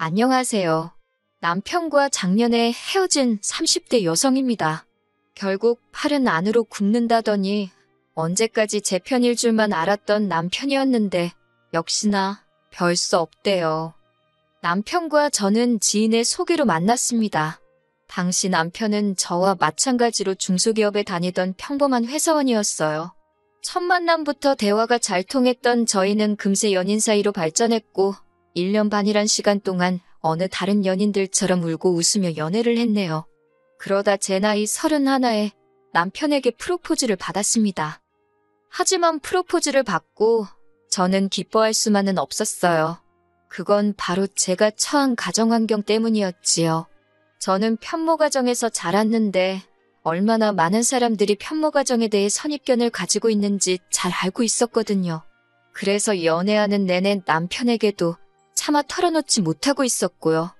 안녕하세요. 남편과 작년에 헤어진 30대 여성입니다. 결국 팔은 안으로 굽는다더니 언제까지 제 편일 줄만 알았던 남편이었는데 역시나 별 수 없대요. 남편과 저는 지인의 소개로 만났습니다. 당시 남편은 저와 마찬가지로 중소기업에 다니던 평범한 회사원이었어요. 첫 만남부터 대화가 잘 통했던 저희는 금세 연인 사이로 발전했고 1년 반이란 시간 동안 어느 다른 연인들처럼 울고 웃으며 연애를 했네요. 그러다 제 나이 31에 남편에게 프로포즈를 받았습니다. 하지만 프로포즈를 받고 저는 기뻐할 수만은 없었어요. 그건 바로 제가 처한 가정환경 때문이었지요. 저는 편모가정에서 자랐는데 얼마나 많은 사람들이 편모가정에 대해 선입견을 가지고 있는지 잘 알고 있었거든요. 그래서 연애하는 내내 남편에게도 차마 털어놓지 못하고 있었고요.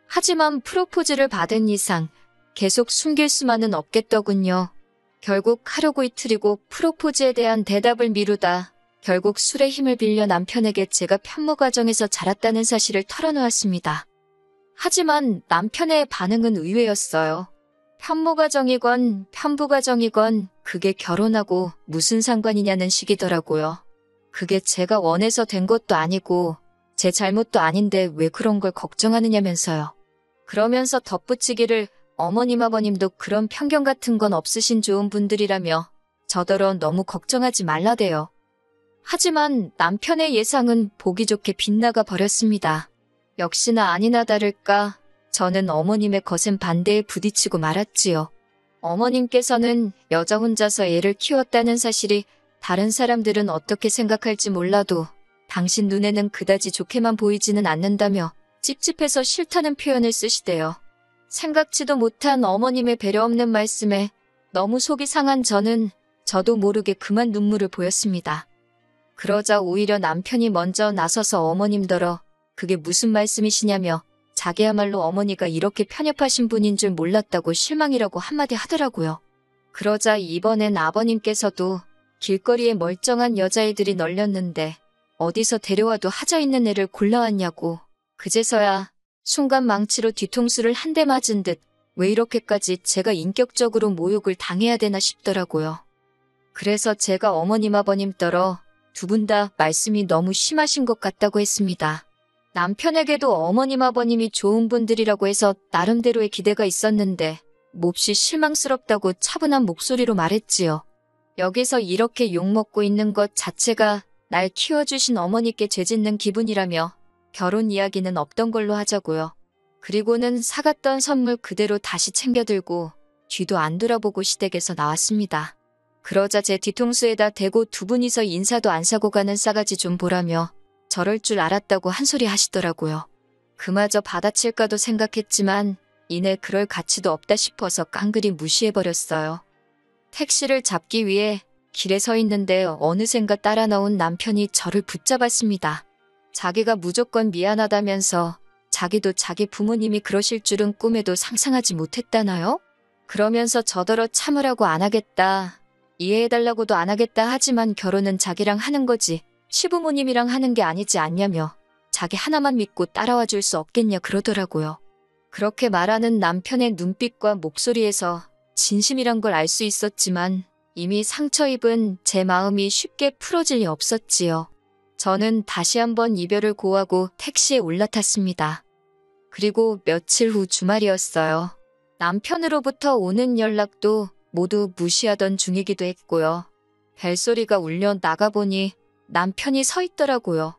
하지만 프로포즈를 받은 이상 계속 숨길 수만은 없겠더군요. 결국 하루고 이틀이고 프로포즈에 대한 대답을 미루다 결국 술의 힘을 빌려 남편에게 제가 편모가정에서 자랐다는 사실을 털어놓았습니다. 하지만 남편의 반응은 의외였어요. 편모가정이건 편부가정이건 그게 결혼하고 무슨 상관이냐는 식이더라고요. 그게 제가 원해서 된 것도 아니고 제 잘못도 아닌데 왜 그런 걸 걱정하느냐면서요. 그러면서 덧붙이기를 어머님 아버님도 그런 편견 같은 건 없으신 좋은 분들이라며 저더러 너무 걱정하지 말라대요. 하지만 남편의 예상은 보기 좋게 빗나가 버렸습니다. 역시나 아니나 다를까 저는 어머님의 거센 반대에 부딪히고 말았지요. 어머님께서는 여자 혼자서 애를 키웠다는 사실이 다른 사람들은 어떻게 생각할지 몰라도 당신 눈에는 그다지 좋게만 보이지는 않는다며 찝찝해서 싫다는 표현을 쓰시대요. 생각지도 못한 어머님의 배려 없는 말씀에 너무 속이 상한 저도 모르게 그만 눈물을 보였습니다. 그러자 오히려 남편이 먼저 나서서 어머님더러 그게 무슨 말씀이시냐며 자기야말로 어머니가 이렇게 편협하신 분인 줄 몰랐다고 실망이라고 한마디 하더라고요. 그러자 이번엔 아버님께서도 길거리에 멀쩡한 여자애들이 널렸는데 어디서 데려와도 하자 있는 애를 골라왔냐고 그제서야 순간 망치로 뒤통수를 한 대 맞은 듯 왜 이렇게까지 제가 인격적으로 모욕을 당해야 되나 싶더라고요. 그래서 제가 어머님 아버님더러 두 분 다 말씀이 너무 심하신 것 같다고 했습니다. 남편에게도 어머님 아버님이 좋은 분들이라고 해서 나름대로의 기대가 있었는데 몹시 실망스럽다고 차분한 목소리로 말했지요. 여기서 이렇게 욕먹고 있는 것 자체가 날 키워주신 어머니께 죄짓는 기분이라며 결혼 이야기는 없던 걸로 하자고요. 그리고는 사갔던 선물 그대로 다시 챙겨들고 뒤도 안 돌아보고 시댁에서 나왔습니다. 그러자 제 뒤통수에다 대고 두 분이서 인사도 안 사고 가는 싸가지 좀 보라며 저럴 줄 알았다고 한 소리 하시더라고요. 그마저 받아칠까도 생각했지만 이내 그럴 가치도 없다 싶어서 깡그리 무시해버렸어요. 택시를 잡기 위해 길에 서 있는데 어느샌가 따라 나온 남편이 저를 붙잡았습니다. 자기가 무조건 미안하다면서 자기도 자기 부모님이 그러실 줄은 꿈에도 상상하지 못했다나요? 그러면서 저더러 참으라고 안 하겠다, 이해해달라고도 안 하겠다 하지만 결혼은 자기랑 하는 거지 시부모님이랑 하는 게 아니지 않냐며 자기 하나만 믿고 따라와 줄 수 없겠냐 그러더라고요. 그렇게 말하는 남편의 눈빛과 목소리에서 진심이란 걸 알 수 있었지만 이미 상처 입은 제 마음이 쉽게 풀어질 리 없었지요. 저는 다시 한번 이별을 고하고 택시에 올라탔습니다. 그리고 며칠 후 주말이었어요. 남편으로부터 오는 연락도 모두 무시하던 중이기도 했고요. 벨소리가 울려 나가보니 남편이 서 있더라고요.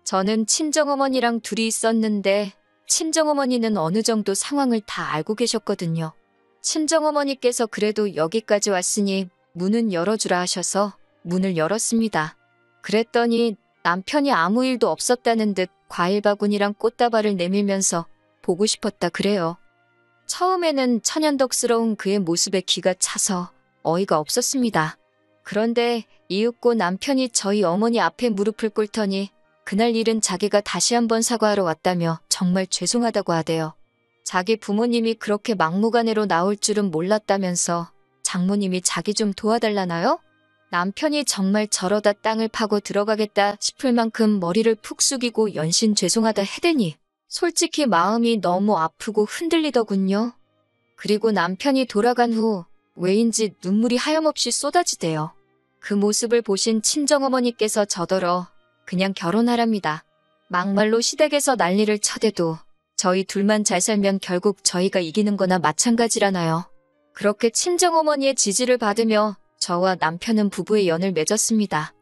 저는 친정어머니랑 둘이 있었는데 친정어머니는 어느 정도 상황을 다 알고 계셨거든요. 친정어머니께서 그래도 여기까지 왔으니 문은 열어주라 하셔서 문을 열었습니다. 그랬더니 남편이 아무 일도 없었다는 듯 과일 바구니랑 꽃다발을 내밀면서 보고 싶었다 그래요. 처음에는 천연덕스러운 그의 모습에 기가 차서 어이가 없었습니다. 그런데 이윽고 남편이 저희 어머니 앞에 무릎을 꿇더니 그날 일은 자기가 다시 한번 사과하러 왔다며 정말 죄송하다고 하대요. 자기 부모님이 그렇게 막무가내로 나올 줄은 몰랐다면서 장모님이 자기 좀 도와달라나요? 남편이 정말 저러다 땅을 파고 들어가겠다 싶을 만큼 머리를 푹 숙이고 연신 죄송하다 해대니 솔직히 마음이 너무 아프고 흔들리더군요. 그리고 남편이 돌아간 후 왜인지 눈물이 하염없이 쏟아지대요. 그 모습을 보신 친정어머니께서 저더러 그냥 결혼하랍니다. 막말로 시댁에서 난리를 쳐대도 저희 둘만 잘 살면 결국 저희가 이기는 거나 마찬가지라나요. 그렇게 친정어머니의 지지를 받으며 저와 남편은 부부의 연을 맺었습니다.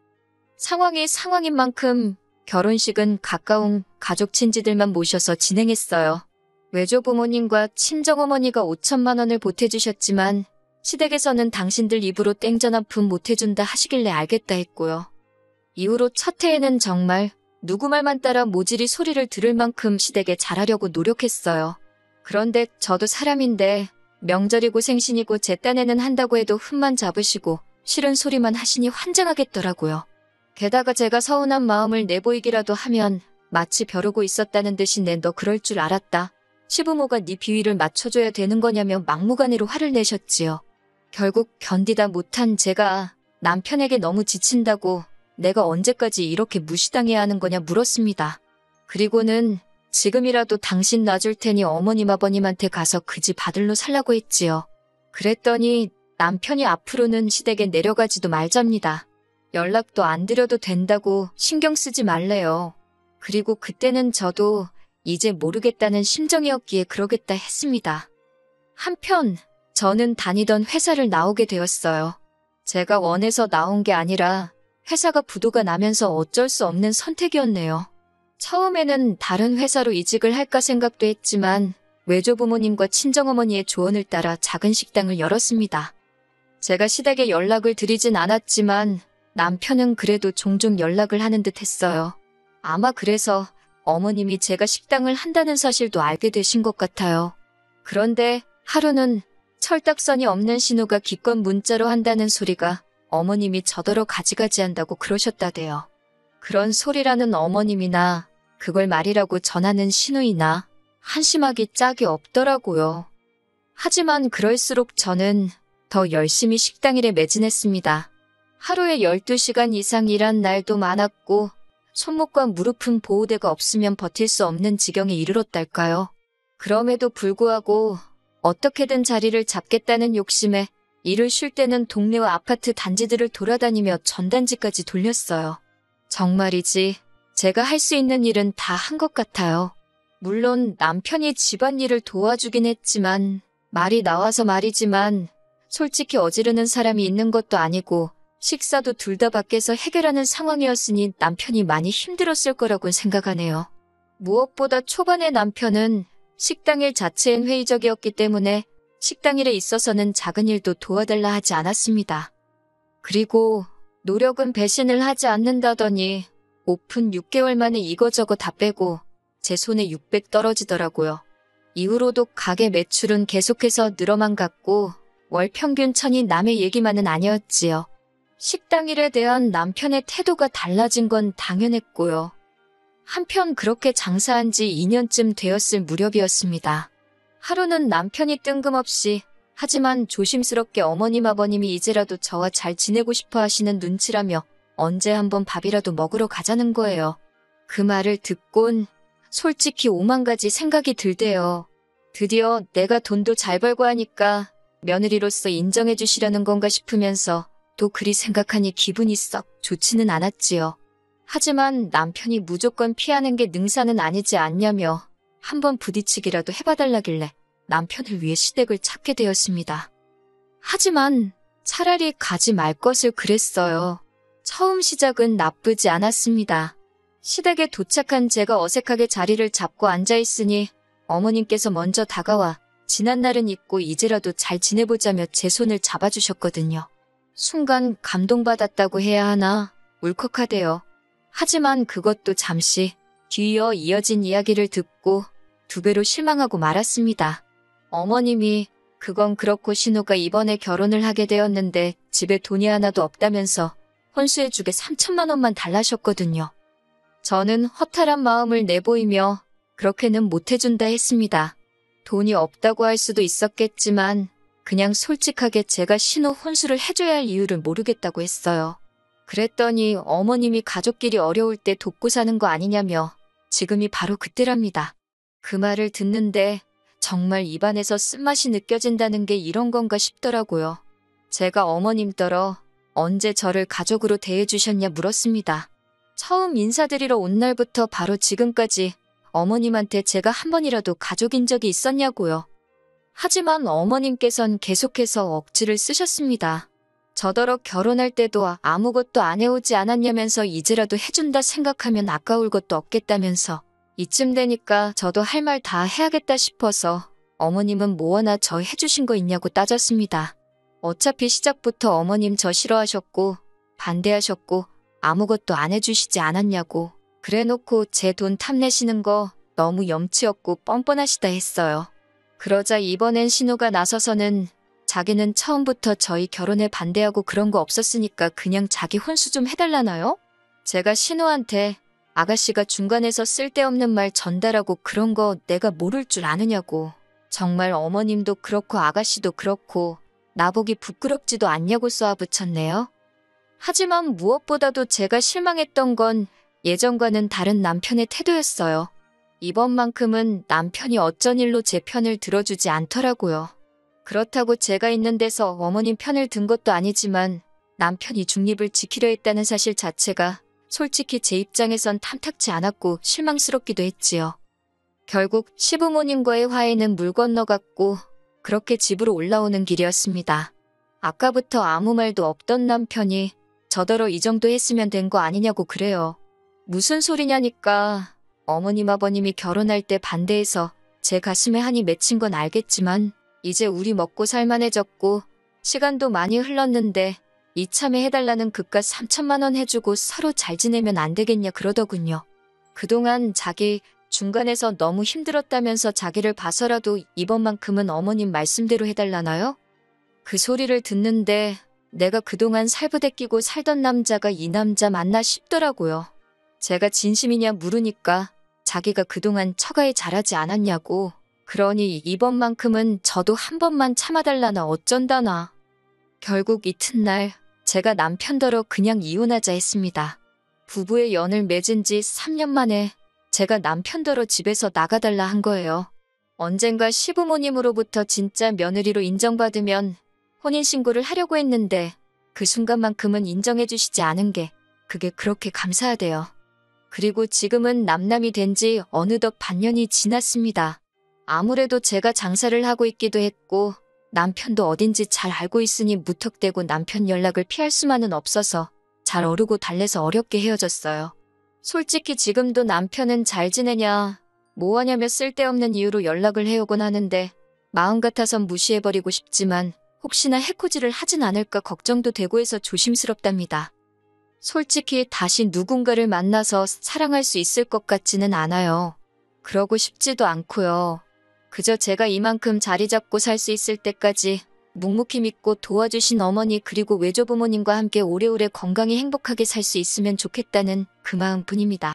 상황이 상황인 만큼 결혼식은 가까운 가족 친지들만 모셔서 진행했어요. 외조부모님과 친정어머니가 5천만 원을 보태주셨지만 시댁에서는 당신들 입으로 땡전 한 푼 못해준다 하시길래 알겠다 했고요. 이후로 첫 해에는 정말 누구 말만 따라 모질이 소리를 들을 만큼 시댁에 잘하려고 노력했어요. 그런데 저도 사람인데 명절이고 생신이고 제 딴에는 한다고 해도 흠만 잡으시고 싫은 소리만 하시니 환장하겠더라고요. 게다가 제가 서운한 마음을 내보이기라도 하면 마치 벼르고 있었다는 듯이 너 그럴 줄 알았다. 시부모가 네 비위를 맞춰줘야 되는 거냐며 막무가내로 화를 내셨지요. 결국 견디다 못한 제가 남편에게 너무 지친다고 내가 언제까지 이렇게 무시당해야 하는 거냐 물었습니다. 그리고는 지금이라도 당신 놔줄 테니 어머님 아버님한테 가서 그 집 아들로 살라고 했지요. 그랬더니 남편이 앞으로는 시댁에 내려가지도 말잡니다. 연락도 안 드려도 된다고 신경 쓰지 말래요. 그리고 그때는 저도 이제 모르겠다는 심정이었기에 그러겠다 했습니다. 한편 저는 다니던 회사를 나오게 되었어요. 제가 원해서 나온 게 아니라 회사가 부도가 나면서 어쩔 수 없는 선택이었네요. 처음에는 다른 회사로 이직을 할까 생각도 했지만 외조부모님과 친정어머니의 조언을 따라 작은 식당을 열었습니다. 제가 시댁에 연락을 드리진 않았지만 남편은 그래도 종종 연락을 하는 듯 했어요. 아마 그래서 어머님이 제가 식당을 한다는 사실도 알게 되신 것 같아요. 그런데 하루는 철딱선이 없는 신호가 기껏 문자로 한다는 소리가 어머님이 저더러 가지가지 한다고 그러셨다대요. 그런 소리라는 어머님이나 그걸 말이라고 전하는 신우이나 한심하기 짝이 없더라고요. 하지만 그럴수록 저는 더 열심히 식당 일에 매진했습니다. 하루에 12시간 이상 일한 날도 많았고 손목과 무릎은 보호대가 없으면 버틸 수 없는 지경에 이르렀달까요. 그럼에도 불구하고 어떻게든 자리를 잡겠다는 욕심에 일을 쉴 때는 동네와 아파트 단지들을 돌아다니며 전단지까지 돌렸어요. 정말이지 제가 할 수 있는 일은 다 한 것 같아요. 물론 남편이 집안일을 도와주긴 했지만 말이 나와서 말이지만 솔직히 어지르는 사람이 있는 것도 아니고 식사도 둘 다 밖에서 해결하는 상황이었으니 남편이 많이 힘들었을 거라고는 생각하네요. 무엇보다 초반에 남편은 식당일 자체엔 회의적이었기 때문에 식당일에 있어서는 작은 일도 도와달라 하지 않았습니다. 그리고 노력은 배신을 하지 않는다더니 오픈 6개월 만에 이거저거 다 빼고 제 손에 600 떨어지더라고요. 이후로도 가게 매출은 계속해서 늘어만 갔고 월 평균 1000이 남의 얘기만은 아니었지요. 식당 일에 대한 남편의 태도가 달라진 건 당연했고요. 한편 그렇게 장사한 지 2년쯤 되었을 무렵이었습니다. 하루는 남편이 뜬금없이 하지만 조심스럽게 어머님 아버님이 이제라도 저와 잘 지내고 싶어 하시는 눈치라며 언제 한번 밥이라도 먹으러 가자는 거예요. 그 말을 듣곤 솔직히 오만 가지 생각이 들대요. 드디어 내가 돈도 잘 벌고 하니까 며느리로서 인정해 주시려는 건가 싶으면서 또 그리 생각하니 기분이 썩 좋지는 않았지요. 하지만 남편이 무조건 피하는 게 능사는 아니지 않냐며 한번 부딪히기라도 해봐달라길래 남편을 위해 시댁을 찾게 되었습니다. 하지만 차라리 가지 말 것을 그랬어요. 처음 시작은 나쁘지 않았습니다. 시댁에 도착한 제가 어색하게 자리를 잡고 앉아있으니 어머님께서 먼저 다가와 지난날은 잊고 이제라도 잘 지내보자며 제 손을 잡아주셨거든요. 순간 감동받았다고 해야 하나 울컥하대요. 하지만 그것도 잠시 뒤이어 이어진 이야기를 듣고 2배로 실망하고 말았습니다. 어머님이 그건 그렇고 신우가 이번에 결혼을 하게 되었는데 집에 돈이 하나도 없다면서 혼수해주게 3천만 원만 달라셨거든요. 저는 허탈한 마음을 내보이며 그렇게는 못해준다 했습니다. 돈이 없다고 할 수도 있었겠지만 그냥 솔직하게 제가 신우 혼수를 해줘야 할 이유를 모르겠다고 했어요. 그랬더니 어머님이 가족끼리 어려울 때 돕고 사는 거 아니냐며 지금이 바로 그때랍니다. 그 말을 듣는데 정말 입안에서 쓴맛이 느껴진다는 게 이런 건가 싶더라고요. 제가 어머님더러 언제 저를 가족으로 대해주셨냐 물었습니다. 처음 인사드리러 온 날부터 바로 지금까지 어머님한테 제가 한 번이라도 가족인 적이 있었냐고요. 하지만 어머님께선 계속해서 억지를 쓰셨습니다. 저더러 결혼할 때도 아무것도 안 해오지 않았냐면서 이제라도 해준다 생각하면 아까울 것도 없겠다면서 이쯤 되니까 저도 할 말 다 해야겠다 싶어서 어머님은 뭐 하나 저 해주신 거 있냐고 따졌습니다. 어차피 시작부터 어머님 저 싫어하셨고 반대하셨고 아무것도 안 해주시지 않았냐고 그래놓고 제 돈 탐내시는 거 너무 염치 없고 뻔뻔하시다 했어요. 그러자 이번엔 신우가 나서서는 자기는 처음부터 저희 결혼에 반대하고 그런 거 없었으니까 그냥 자기 혼수 좀 해달라나요? 제가 신우한테 아가씨가 중간에서 쓸데없는 말 전달하고 그런 거 내가 모를 줄 아느냐고. 정말 어머님도 그렇고 아가씨도 그렇고 나보기 부끄럽지도 않냐고 쏘아붙였네요. 하지만 무엇보다도 제가 실망했던 건 예전과는 다른 남편의 태도였어요. 이번만큼은 남편이 어쩐 일로 제 편을 들어주지 않더라고요. 그렇다고 제가 있는 데서 어머님 편을 든 것도 아니지만 남편이 중립을 지키려 했다는 사실 자체가 솔직히 제 입장에선 탐탁지 않았고 실망스럽기도 했지요. 결국 시부모님과의 화해는 물 건너갔고 그렇게 집으로 올라오는 길이었습니다. 아까부터 아무 말도 없던 남편이 저더러 이 정도 했으면 된 거 아니냐고 그래요. 무슨 소리냐니까 어머님 아버님이 결혼할 때 반대해서 제 가슴에 한이 맺힌 건 알겠지만 이제 우리 먹고 살만해졌고 시간도 많이 흘렀는데 이참에 해달라는 그깟 3천만 원 해주고 서로 잘 지내면 안 되겠냐 그러더군요. 그동안 자기 중간에서 너무 힘들었다면서 자기를 봐서라도 이번만큼은 어머님 말씀대로 해달라나요? 그 소리를 듣는데 내가 그동안 살부대 끼고 살던 남자가 이 남자 맞나 싶더라고요. 제가 진심이냐 물으니까 자기가 그동안 처가에 잘하지 않았냐고. 그러니 이번만큼은 저도 한 번만 참아달라나 어쩐다나. 결국 이튿날 제가 남편더러 그냥 이혼하자 했습니다. 부부의 연을 맺은 지 3년 만에 제가 남편더러 집에서 나가달라 한 거예요. 언젠가 시부모님으로부터 진짜 며느리로 인정받으면 혼인신고를 하려고 했는데 그 순간만큼은 인정해주시지 않은 게 그게 그렇게 감사하대요. 그리고 지금은 남남이 된 지 어느덧 반년이 지났습니다. 아무래도 제가 장사를 하고 있기도 했고 남편도 어딘지 잘 알고 있으니 무턱대고 남편 연락을 피할 수만은 없어서 잘 어르고 달래서 어렵게 헤어졌어요. 솔직히 지금도 남편은 잘 지내냐 뭐하냐며 쓸데없는 이유로 연락을 해오곤 하는데 마음 같아선 무시해버리고 싶지만 혹시나 해코지를 하진 않을까 걱정도 되고 해서 조심스럽답니다. 솔직히 다시 누군가를 만나서 사랑할 수 있을 것 같지는 않아요. 그러고 싶지도 않고요. 그저 제가 이만큼 자리 잡고 살 수 있을 때까지 묵묵히 믿고 도와주신 어머니 그리고 외조부모님과 함께 오래오래 건강히 행복하게 살 수 있으면 좋겠다는 그 마음뿐입니다.